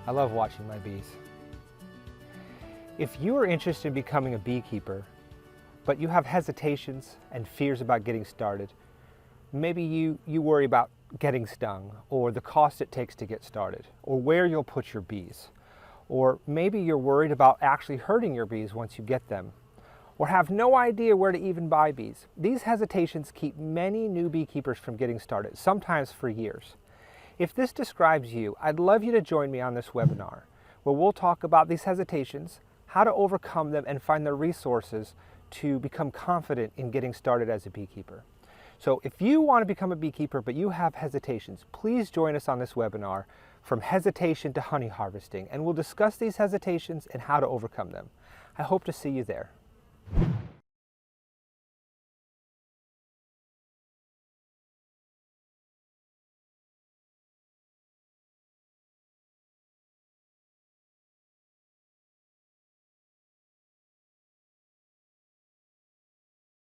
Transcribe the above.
I love watching my bees. If you are interested in becoming a beekeeper, but you have hesitations and fears about getting started, maybe you worry about getting stung, or the cost it takes to get started, or where you'll put your bees, or maybe you're worried about actually hurting your bees once you get them, or have no idea where to even buy bees. These hesitations keep many new beekeepers from getting started, sometimes for years. If this describes you, I'd love you to join me on this webinar, where we'll talk about these hesitations, how to overcome them, and find the resources to become confident in getting started as a beekeeper. So if you want to become a beekeeper but you have hesitations, please join us on this webinar, From Hesitation to Honey Harvesting, and we'll discuss these hesitations and how to overcome them. I hope to see you there.